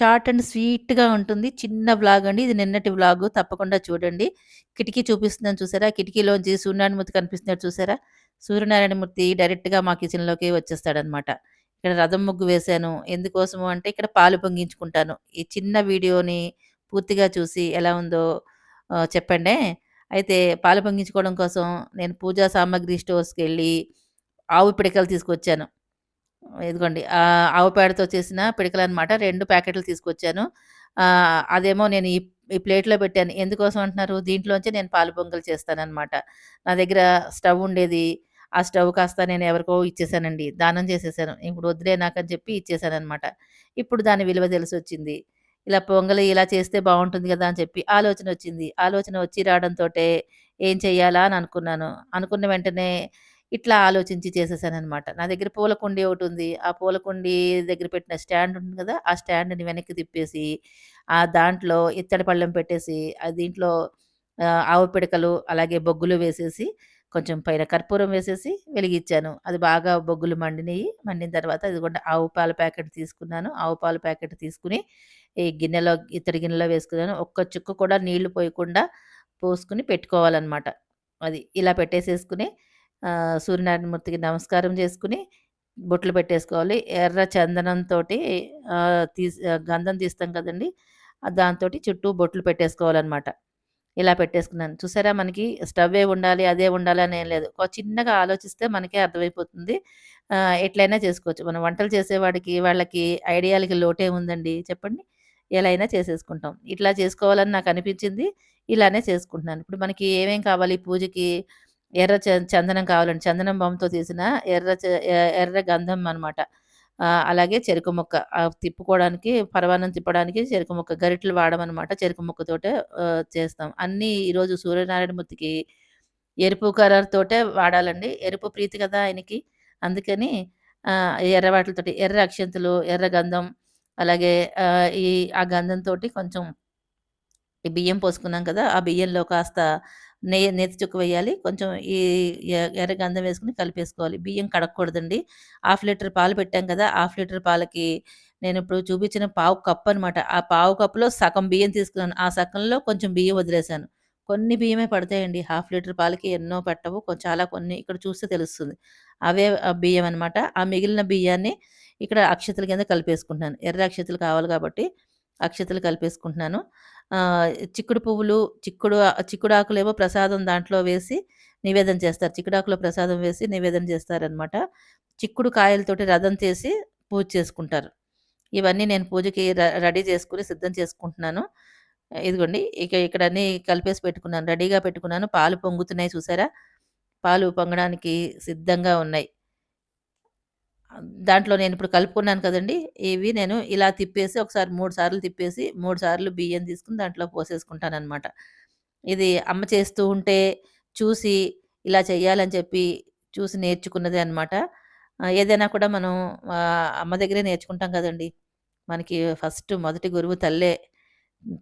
Short and స్వీట్‌గా ఉంటుంది. చిన్న వ్లాగ్ అండి. ఇది నిన్నటి వ్లాగు తప్పకుండా చూడండి. కిటికీ చూపిస్తున్నాను చూసారా? కిటికీలోంచి సూర్యనారాయణమూర్తి కనిపిస్తున్నాడు చూసారా? సూర్యనారాయణమూర్తి డైరెక్ట్‌గా మా కిచెన్‌లోకే వచ్చేస్తాడనమాట. ఇక్కడ రథం ముగ్గు వేశాను. ఎందుకోసము అంటే ఇక్కడ పాలు పొంగించుకుంటాను. ఈ చిన్న వీడియోని పూర్తిగా చూసి ఎలా ఉందో చెప్పండే. అయితే పాలు పొంగించుకోవడం కోసం నేను పూజా సామాగ్రి స్టోర్స్‌కెళ్ళి ఆవు పిడకలు తీసుకొచ్చాను. ఇదిగోండి. ఆవు పేడతో చేసిన పిడకలనమాట. 2 ప్యాకెట్లు తీసుకొచ్చాను. అదేమో నేను ఈ ప్లేట్‌లో పెట్టాను. ఎందుకోసం అంటున్నారు? దీంట్లోంచే నేను పాలు పొంగల్ చేస్తాననమాట. నా దగ్గర స్టవ్ ఉండేది. ఆ స్టవ్ కాస్త నేను ఎవరికో ఇచ్చేసానండి. దానం చేసేసాను. ఇప్పుడు వద్దులే నాకని చెప్పి ఇచ్చేసాననమాట. ఇప్పుడు దాని విలువ తెలిసొచ్చింది. ఇలా పొంగలి ఇలా చేస్తే బావుంటుంది గదా! అని చెప్పి ఆలోచనొచ్చింది. ఆలోచన వచ్చి రావడంతోటే ఏం చెయ్యాలా అని అనుకున్నాను. అనుకున్న వెంటనే ఇట్లా ఆలోచించి చేసేసాననమాట. నా దగ్గర పూల కుండీ ఒకటుంది. ఆ పూల కుండీ దగ్గర పెట్టిన స్టాండ్ ఉంటుంది కదా! ఆ స్టాండ్‌ని వెనక్కి తిప్పేసి, దాంట్లో ఇత్తడి పళ్ళెం పెట్టేసి, దీంట్లో ఆవు పిడకలు, అలాగే బొగ్గులు వేసేసి, కొంచెం పైన కర్పూరం వేసేసి వెలిగిచ్చాను. అది బాగా బొగ్గులు మండినియి. మండిన తర్వాత ఇదిగోండి ఆవు పాల ప్యాకెట్ తీసుకున్నాను. ఆవు పాల ప్యాకెట్ తీసుకొని, ఈ గిన్నెలో ఇత్తడి గిన్నెలో వేసుకున్నాను. ఒక్క చుక్క కూడా నీళ్లు పోయకుండా పోసుకొని పెట్టుకోవాలనమాట. అది. ఇలా పెట్టేసేసుకొని సూర్యనారాయణమూర్తికి నమస్కారం చేసుకొని, బొట్లు పెట్టేసుకోవాలి. ఎర్ర చందనంతోటి గంధం తీస్తాం కదండీ! దాంతోటి చుట్టూ బొట్లు పెట్టేసుకోవాలనమాట. ఇలా పెట్టేసుకున్నాను. చూసారా మనకి స్టవ్వే ఉండాలి, అదే ఉండాలి అని ఏం లేదు. చిన్నగా ఆలోచిస్తే మనకే అర్థమైపోతుంది. ఎట్లైనా చేసుకోవచ్చు. మనం వంటలు చేసేవాడికి, వాళ్ళకి ఐడియాలకి లోటేముందండి చెప్పండి? ఎలా అయినా చేసేసుకుంటాం. ఇట్లా చేసుకోవాలని నాకనిపించింది. ఇలానే చేసుకుంటున్నాను. ఇప్పుడు మనకి ఏమేం కావాలి పూజకి ఎర్ర చందనం కావాలండి. చందనం బొమ్మతో తీసిన ఎర్ర చ ఎర్ర గంధం అనమాట. అలాగే చెరుకు ముక్క తిప్పుకోవడానికి పరమాన్నం తిప్పడానికి చెరుకు ముక్క గరిటెలు వాడమనమాట. చెరుకు ముక్కతోటే చేస్తాం. అన్నీ ఈరోజు సూర్యనారాయణ మూర్తికి ఎరుపు కలర్‌తోటే వాడాలండి. ఎరుపు ప్రీతి కదా ఆయనకి. అందుకని ఎర్ర వాటిలతోటి ఎర్ర అక్షంతులు, ఎర్ర గంధం అలాగే ఆ గంధంతోటి కొంచెం ఈ బియ్యం పోసుకున్నాం కదా! ఆ బియ్యంలో కాస్త నేతి చుక్క వేయాలి. కొంచెం ఈ ఎర్ర గంధం వేసుకొని కలిపేసుకోవాలి. బియ్యం కడగకూడదండి. హాఫ్ లీటర్ పాలు పెట్టాం కదా! హాఫ్ లీటర్ పాలకి నేనిప్పుడు చూపించిన పావు కప్ అనమాట. ఆ పావు కప్‌లో సగం బియ్యం తీసుకున్నాను. ఆ సగంలో కొంచెం బియ్యం వదిలేసాను. కొన్ని బియ్యమే పడతాయండి. హాఫ్ లీటర్ పాలకి ఎన్నో పట్టవు. చాలా కొన్ని ఇక్కడ చూస్తే తెలుస్తుంది. అవే బియ్యం అనమాట. ఆ మిగిలిన బియ్యాన్ని ఇక్కడ అక్షతల కింద కలిపేసుకుంటున్నాను. ఎర్ర అక్షతలు కావాలి కాబట్టి అక్షతలు కలిపేసుకుంటున్నాను. చిక్కుడు పువ్వులు, చిక్కుడాకులేమో ప్రసాదం దాంట్లో వేసి నివేదన చేస్తారు. చిక్కుడాకులో ప్రసాదం వేసి నివేదన చేస్తారనమాట. చిక్కుడు కాయలతోటి రథం చేసి పూజ చేసుకుంటారు. ఇవన్నీ నేను పూజకి రెడీ చేసుకొని సిద్ధం చేసుకుంటున్నాను. ఇదిగోండి ఇక్కడ అన్నీ కలిపేసి పెట్టుకున్నాను. రెడీగా పెట్టుకున్నాను. పాలు పొంగుతున్నాయి చూసారా? పాలు పొంగడానికి సిద్ధంగా ఉన్నాయి. దాంట్లో నేనిప్పుడు కలుపుకున్నాను కదండీ! ఇవి నేను ఇలా తిప్పేసి ఒకసారి 3 సార్లు తిప్పేసి, 3 సార్లు బియ్యం తీసుకొని దాంట్లో పోసేసుకుంటాననమాట. ఇది అమ్మ చేస్తూ ఉంటే చూసి ఇలా చేయాలని చెప్పి చూసి నేర్చుకున్నదే అనమాట. ఏదైనా కూడా మనం అమ్మ దగ్గరే నేర్చుకుంటాం కదండీ! మనకి ఫస్ట్ మొదటి గురువు తల్లే.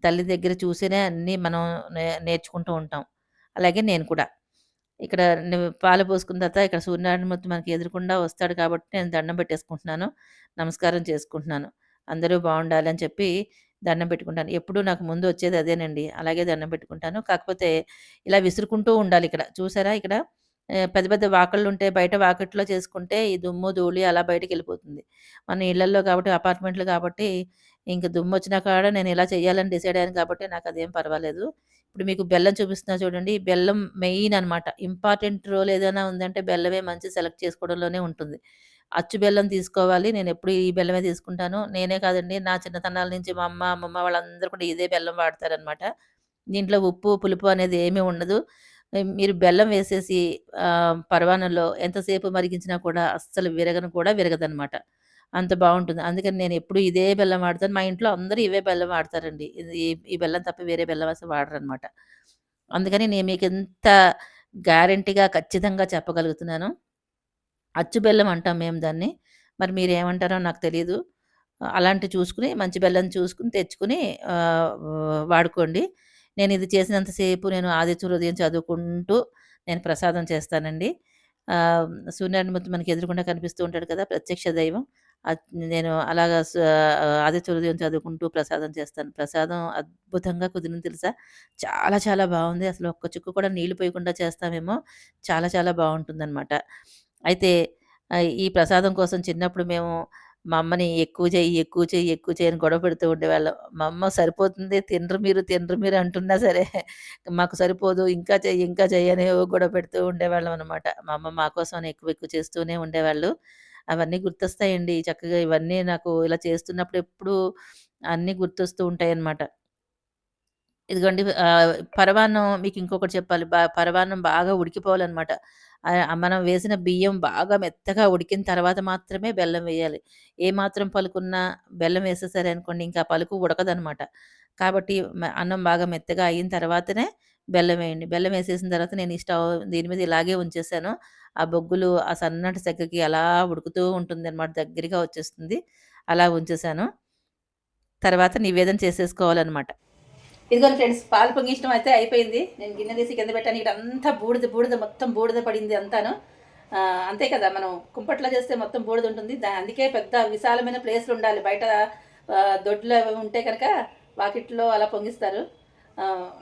తల్లి దగ్గర చూసినే అన్నీ మనం నేర్చుకుంటూ ఉంటాం. అలాగే నేను కూడా. ఇక్కడ పాలు పోసుకున్న తర్వాత ఇక్కడ సూర్యనారాయణమూర్తి మనకి ఎదురుగుండా వస్తాడు కాబట్టి నేను దండం పెట్టేసుకుంటున్నాను. నమస్కారం చేసుకుంటున్నాను. అందరూ బావుండాలి అని చెప్పి దండం పెట్టుకుంటాను. ఎప్పుడూ నాకు ముందు వచ్చేది అదేనండి. అలాగే దండం పెట్టుకుంటాను. కాకపోతే ఇలా విసురుకుంటూ ఉండాలిక్కడ. చూసారా ఇక్కడ పెద్ద పెద్ద వాకిళ్ళుంటే బయట వాకిట్లో చేసుకుంటే ఈ దుమ్ము, ధూళి అలా బయటికెళ్ళిపోతుంది. మన ఇళ్లల్లో కాబట్టి అపార్ట్మెంట్‌లు కాబట్టి ఇంక దుమ్మొచ్చినా కాడ నేను ఇలా చేయాలని డిసైడ్ అయ్యాను కాబట్టి నాకదేం పర్వాలేదు. ఇప్పుడు మీకు బెల్లం చూపిస్తున్నా చూడండి. బెల్లం మెయిన్ అనమాట. ఇంపార్టెంట్ రోల్ ఏదైనా ఉందంటే బెల్లమే మంచి సెలెక్ట్ చేసుకోవడంలోనే ఉంటుంది. అచ్చు బెల్లం తీసుకోవాలి. నేనెప్పుడు ఈ బెల్లమే తీసుకుంటాను. నేనే కాదండి నా చిన్నతనాల నుంచి మా అమ్మ, అమ్మమ్మ వాళ్ళందరూ కూడా ఇదే బెల్లం వాడతారనమాట. దీంట్లో ఉప్పు, పులుపు అనేది ఏమీ ఉండదు. మీరు బెల్లం వేసేసి పరమాన్నంలో ఎంతసేపు మరిగించినా కూడా అస్సలు విరగను కూడా విరగదనమాట. అంత బావుంటుంది. అందుకని నేనెప్పుడు ఇదే బెల్లం వాడతాను. మా ఇంట్లో అందరూ ఇవే బెల్లం వాడతారండి. ఈ బెల్లం తప్ప వేరే బెల్లం అసలు వాడరనమాట. అందుకని నేను మీకింత గ్యారంటీగా ఖచ్చితంగా చెప్పగలుగుతున్నాను. అచ్చు బెల్లం అంటాం మేము దాన్ని. మరి మీరేమంటారో నాకు తెలీదు. అలాంటివి చూసుకొని మంచి బెల్లం చూసుకొని తెచ్చుకొని వాడుకోండి. నేనిది చేసినంత సేపు నేను ఆదిత్య హృదయం చదువుకుంటూ నేను ప్రసాదం చేస్తానండి. సూర్యనారాయణమూర్తి మనకి ఎదురుగుండా కనిపిస్తూ ఉంటాడు కదా! ప్రత్యక్ష దైవం. అద్ నేను అలాగా ఆదిత్య హృదయం చదువుకుంటూ ప్రసాదం చేస్తాను. ప్రసాదం అద్భుతంగా కుదిరింది తెలుసా! చాలా చాలా బావుంది. అసలు ఒక్క చుక్క కూడా నీళ్లు పోయకుండా చేస్తామేమో చాలా చాలా బావుంటుందనమాట. అయితే ఈ ప్రసాదం కోసం చిన్నప్పుడు మేము మా అమ్మని ఎక్కువ చెయ్యి, ఎక్కువ చెయ్యి, ఎక్కువ చెయ్యి అని గొడవ పెడుతూ ఉండేవాళ్ళం. మా అమ్మ సరిపోతుంది తినరు మీరు అంటున్నా సరే మాకు సరిపోదు ఇంకా చెయ్యి, ఇంకా చెయ్యి అని గొడవ పెడుతూ ఉండేవాళ్ళం అనమాట. మా అమ్మ మా కోసం అని ఎక్కువ ఎక్కువ చేస్తూనే ఉండేవాళ్ళు. అవన్నీ గుర్తొస్తాయండి. చక్కగా ఇవన్నీ నాకు ఇలా చేస్తున్నప్పుడు ఎప్పుడూ అన్నీ గుర్తొస్తూ ఉంటాయన్నమాట. ఇదిగోండి పరమాన్నం మీకింకొకటి చెప్పాలి. పరమాన్నం బాగా ఉడికిపోవాలనమాట. మనం వేసిన బియ్యం బాగా మెత్తగా ఉడికిన తర్వాత మాత్రమే బెల్లం వేయాలి. ఏమాత్రం పలుకున్నా బెల్లం వేసేసారనుకోండి ఇంకా ఆ పలుకు ఉడకదనమాట. కాబట్టి అన్నం బాగా మెత్తగా అయిన తర్వాతనే బెల్లం వేయండి. బెల్లం వేసేసిన తర్వాత నేను ఈ స్టవ్ దీని మీద ఇలాగే ఉంచేసాను. ఆ బొగ్గులు ఆ సన్నటి సెగకి అలా ఉడుకుతూ ఉంటుందనమాట. దగ్గరగా వచ్చేస్తుంది. అలా ఉంచేసాను. తర్వాత నివేదన చేసేసుకోవాలనమాట. ఇదిగోండి ఫ్రెండ్స్ పాలు పొంగించడం అయితే అయిపోయింది. నేను గిన్నె తీసి కింద పెట్టాను. ఇక్కడంతా బూడిద బూడిద మొత్తం బూడిద పడింది అంతాను. అంతే కదా! మనం కుంపట్లో చేస్తే మొత్తం బూడిద ఉంటుంది. అందుకే పెద్ద విశాలమైన ప్లేస్‌లు ఉండాలి. బయట దొడ్లు అవి ఉంటే కనుక వాకిట్లో అలా పొంగిస్తారు.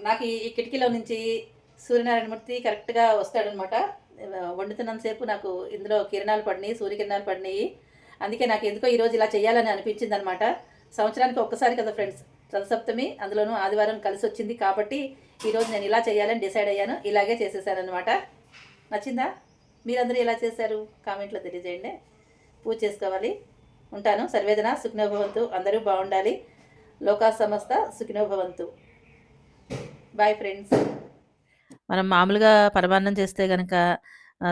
నాకు ఈ కిటికీలో నుంచి సూర్యనారాయణమూర్తి కరెక్ట్‌గా వస్తాడనమాట. వండుతున్నంత సేపు నాకు ఇందులో కిరణాలు పడినాయి. సూర్యకిరణాలు పడినాయి. అందుకే నాకెందుకో ఈరోజు ఇలా చేయాలని అనిపించిందనమాట. సంవత్సరానికి ఒక్కసారి కదా ఫ్రెండ్స్ రథసప్తమి, అందులోనూ ఆదివారం కలిసొచ్చింది కాబట్టి ఈరోజు నేను ఇలా చేయాలని డిసైడ్ అయ్యాను. ఇలాగే చేసేసాననమాట. నచ్చిందా? మీరందరూ ఎలా చేశారు? కామెంట్లో తెలియజేయండి. పూజ చేసుకోవాలి. ఉంటాను. సర్వేదన సుఖినో భవంతు. అందరూ బాగుండాలి. లోకా సమస్త సుఖినో భవంతు. Bye friends. మనం మామూలుగా పరమాన్నం చేస్తే గనక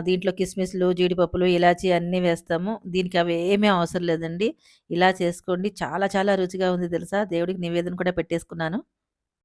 దీంట్లో కిస్మిస్‌లు, జీడిపప్పులు, ఇలాచీ అన్నీ వేస్తాము. దీనికి అవేమీ అవసరం లేదండి. ఇలా చేసుకోండి. చాలా చాలా రుచిగా ఉంది తెలుసా! దేవుడికి నివేదన కూడా పెట్టేసుకున్నాను.